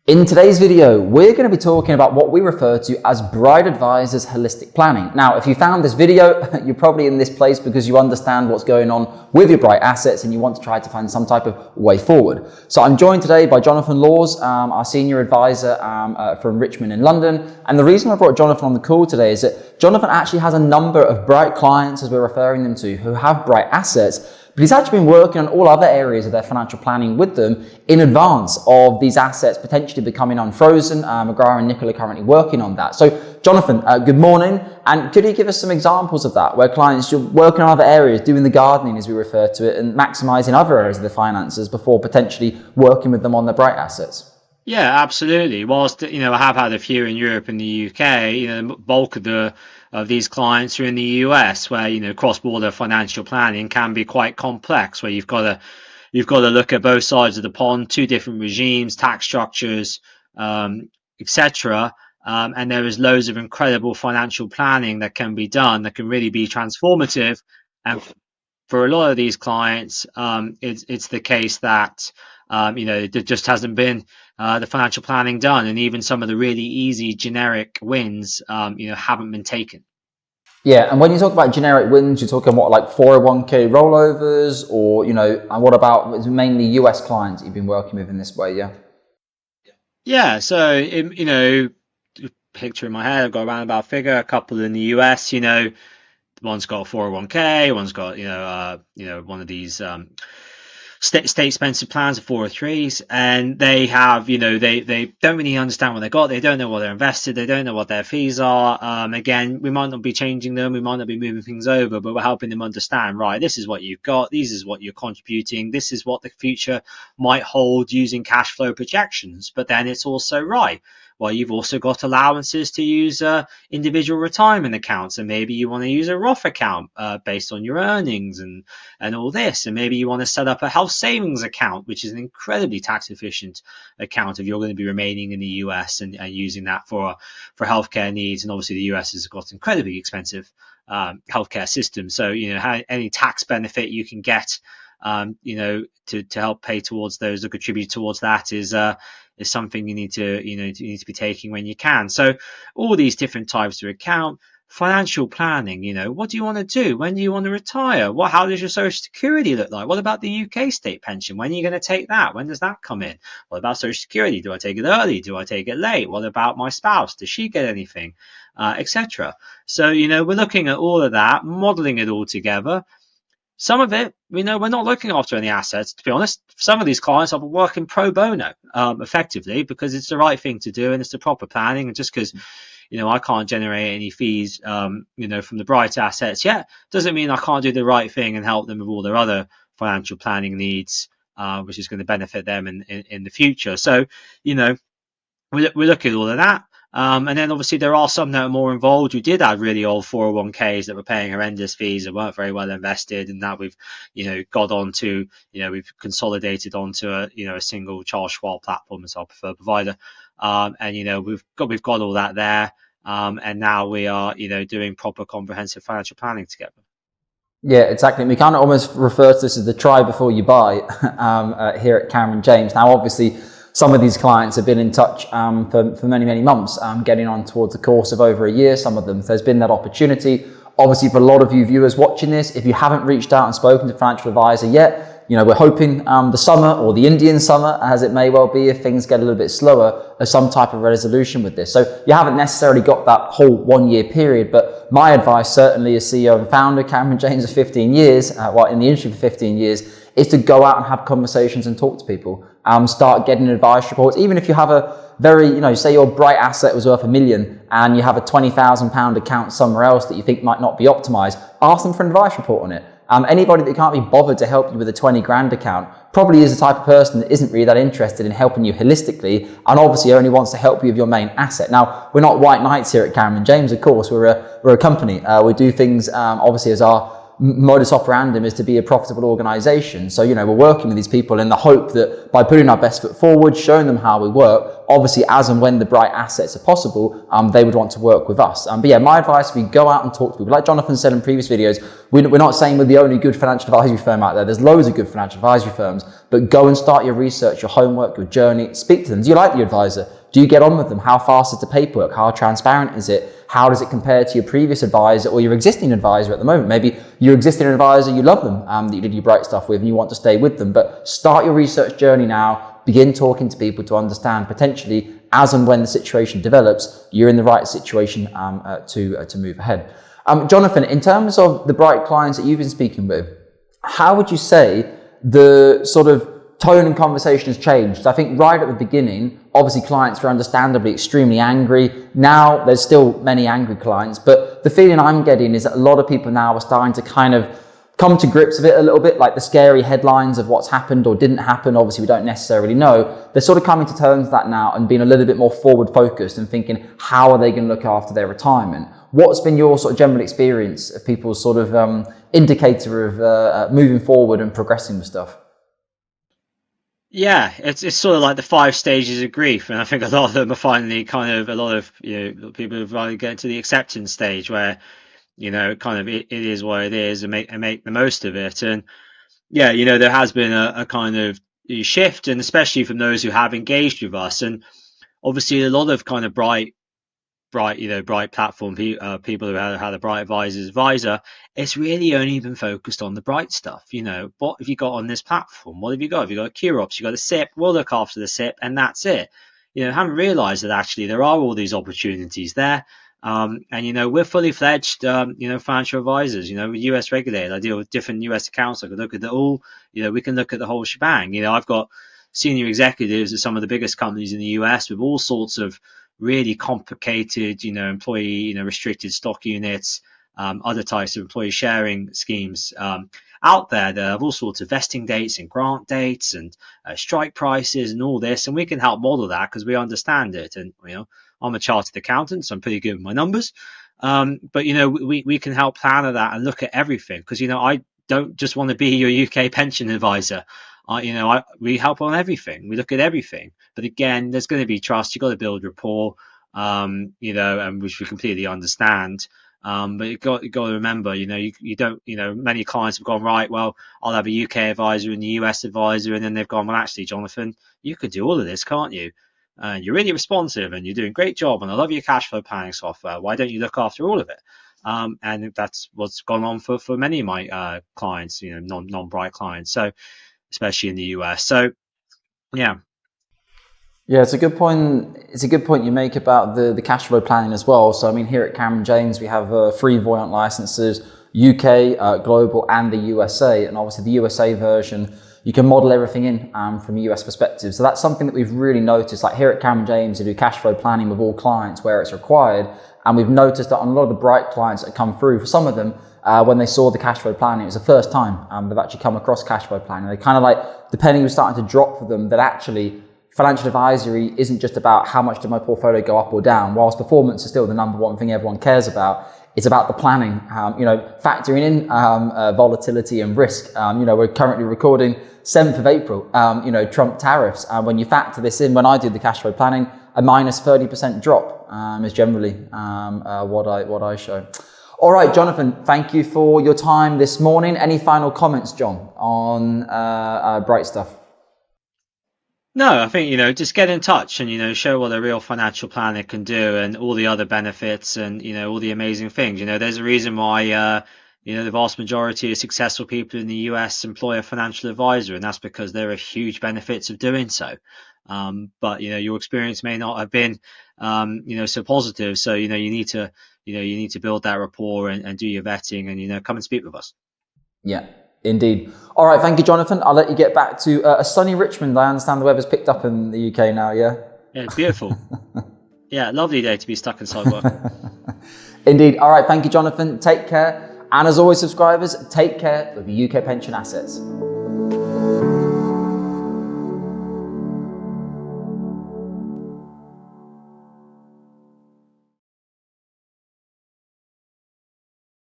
In today's video, we're going to be talking about what we refer to as Brite Advisors Holistic Planning. Now, if you found this video, you're probably in this place because you understand what's going on with your Brite assets and you want to try to find some type of way forward. So I'm joined today by Jonathan Laws, our senior advisor from Richmond in London. And the reason I brought Jonathan on the call today is that Jonathan actually has a number of Brite clients, as we're referring them to, who have Brite assets. But he's actually been working on all other areas of their financial planning with them in advance of these assets potentially becoming unfrozen. McGrath and Nicola are currently working on that. So, Jonathan, good morning. And could you give us some examples of that, where clients, you're working on other areas, doing the gardening as we refer to it, and maximising other areas of the finances before potentially working with them on their Brite assets? Yeah, absolutely. Whilst, I have had a few in Europe and the UK, the bulk of these clients are in the US, where, cross-border financial planning can be quite complex, where you've got to look at both sides of the pond, two different regimes, tax structures, etc. And there is loads of incredible financial planning that can be done that can really be transformative. And for a lot of these clients, it's the case that there just hasn't been the financial planning done, and even some of the really easy generic wins haven't been taken. Yeah, and when you talk about generic wins, you're talking what, like 401k rollovers, or and what about mainly US clients that you've been working with in this way? Yeah, so picture in my head, I've got a roundabout figure, a couple in the US, one's got a 401k, one's got one of these state-sponsored plans of 403s, and they have, they don't really understand what they got. They don't know what they're invested. They don't know what their fees are. Again, we might not be changing them. We might not be moving things over, but we're helping them understand, right, this is what you've got. This is what you're contributing. This is what the future might hold using cash flow projections. But then it's also, right, well, you've also got allowances to use individual retirement accounts, and maybe you want to use a Roth account based on your earnings and all this, and maybe you want to set up a health savings account, which is an incredibly tax efficient account if you're going to be remaining in the US and using that for healthcare needs. And obviously the US has got incredibly expensive healthcare system, so any tax benefit you can get to help pay towards those or contribute towards that is something you need to be taking when you can. So all these different types of account, financial planning, what do you want to do? When do you want to retire? How does your social security look like? What about the UK state pension? When are you going to take that? When does that come in? What about social security? Do I take it early? Do I take it late? What about my spouse? Does she get anything? Etc. So, we're looking at all of that, modeling it all together. Some of it, we're not looking after any assets, to be honest. Some of these clients are working pro bono, effectively, because it's the right thing to do and it's the proper planning. And just because, I can't generate any fees, from the Brite assets yet, doesn't mean I can't do the right thing and help them with all their other financial planning needs, which is going to benefit them in the future. So, we look at all of that. And then obviously there are some that are more involved who did have really old 401ks that were paying horrendous fees and weren't very well invested, and that we've got onto, we've consolidated onto a single Charles Schwab platform as our preferred provider, and we've got all that there, and now we are doing proper comprehensive financial planning together. Yeah, exactly. We kind of almost refer to this as the try before you buy here at Cameron James. Now, obviously, some of these clients have been in touch for many, many months, getting on towards the course of over a year, some of them. There's been that opportunity. Obviously, for a lot of you viewers watching this, if you haven't reached out and spoken to a financial advisor yet, we're hoping the summer, or the Indian summer, as it may well be if things get a little bit slower, there's some type of resolution with this. So you haven't necessarily got that whole 1 year period, but my advice, certainly as CEO and founder, Cameron James, for 15 years, in the industry for 15 years, is to go out and have conversations and talk to people. Start getting advice reports. Even if you have a very, say your Brite asset was worth $1 million and you have a £20,000 account somewhere else that you think might not be optimized, ask them for an advice report on it. Anybody that can't be bothered to help you with a 20 grand account probably is the type of person that isn't really that interested in helping you holistically, and obviously only wants to help you with your main asset. Now, we're not white knights here at Cameron James, of course. We're a company. We do things obviously as our modus operandum is to be a profitable organization. So, we're working with these people in the hope that by putting our best foot forward, showing them how we work, obviously as and when the Brite assets are possible, they would want to work with us. But yeah, my advice, we go out and talk to people. Like Jonathan said in previous videos, we're not saying we're the only good financial advisory firm out there. There's loads of good financial advisory firms, but go and start your research, your homework, your journey, speak to them. Do you like the advisor? Do you get on with them? How fast is the paperwork? How transparent is it? How does it compare to your previous advisor or your existing advisor at the moment? Maybe your existing advisor, you love them, that you did your Brite stuff with and you want to stay with them, but start your research journey now. Begin talking to people to understand potentially as and when the situation develops, you're in the right situation to move ahead. Jonathan, in terms of the Brite clients that you've been speaking with, how would you say the sort of tone and conversation has changed? I think right at the beginning, obviously clients were understandably extremely angry. Now there's still many angry clients, but the feeling I'm getting is that a lot of people now are starting to kind of come to grips with it a little bit, like the scary headlines of what's happened or didn't happen. Obviously we don't necessarily know. They're sort of coming to terms with that now and being a little bit more forward focused and thinking, how are they going to look after their retirement? What's been your sort of general experience of people's sort of indicator of moving forward and progressing with stuff? Yeah, it's sort of like the 5 stages of grief, and I think a lot of them are finally kind of, a lot of people have finally getting to the acceptance stage where kind of it is what it is, and make the most of it. And yeah, there has been a kind of shift, and especially from those who have engaged with us, and obviously a lot of kind of Brite platform people who had a Brite advisor. It's really only been focused on the Brite stuff. What have you got on this platform? What have you got? Have you got a QRops? You got a SIP? We'll look after the SIP, and that's it. Haven't realised that actually there are all these opportunities there. And we're fully fledged financial advisors. We're US regulated. I deal with different US accounts. I can look at the all. We can look at the whole shebang. I've got senior executives at some of the biggest companies in the US with all sorts of really complicated, employee, restricted stock units, other types of employee sharing schemes out there that have all sorts of vesting dates and grant dates and strike prices and all this. And we can help model that because we understand it. And, I'm a chartered accountant, so I'm pretty good with my numbers. But, we can help plan that and look at everything because, I don't just want to be your UK pension advisor. We help on everything. We look at everything. But again, there's going to be trust. You've got to build rapport, and which we completely understand. But you've got to remember, you don't, many clients have gone, right, well, I'll have a UK advisor and a US advisor. And then they've gone, well, actually, Jonathan, you could do all of this, can't you? And you're really responsive and you're doing a great job. And I love your cash flow planning software. Why don't you look after all of it? And that's what's gone on for many of my clients, non-Brite clients. So, especially in the US. So, yeah. Yeah, it's a good point. It's a good point you make about the cash flow planning as well. So, I mean, here at Cameron James, we have 3 Voyant licenses, UK, global, and the USA. And obviously the USA version, you can model everything in from a US perspective. So that's something that we've really noticed. Like here at Cameron James, we do cash flow planning with all clients where it's required. And we've noticed that on a lot of the Brite clients that come through, for some of them, when they saw the cash flow planning, it was the first time they've actually come across cash flow planning. They kind of like, the penny was starting to drop for them that actually financial advisory isn't just about how much did my portfolio go up or down. Whilst performance is still the number one thing everyone cares about, it's about the planning, factoring in volatility and risk. We're currently recording 7th of April, Trump tariffs. When you factor this in, when I do the cash flow planning, a minus 30% drop is generally what I show. All right, Jonathan, thank you for your time this morning. Any final comments, John, on Brite stuff? No, I think, just get in touch and, show what a real financial planner can do and all the other benefits and, all the amazing things. There's a reason why, the vast majority of successful people in the US employ a financial advisor, and that's because there are huge benefits of doing so. But, your experience may not have been, so positive. So, you need to build that rapport and do your vetting and, come and speak with us. Yeah. Indeed. All right. Thank you, Jonathan. I'll let you get back to a sunny Richmond. I understand the weather's picked up in the UK now, yeah? Yeah, it's beautiful. Yeah, lovely day to be stuck inside work. Indeed. All right. Thank you, Jonathan. Take care. And as always, subscribers, take care of your UK pension assets.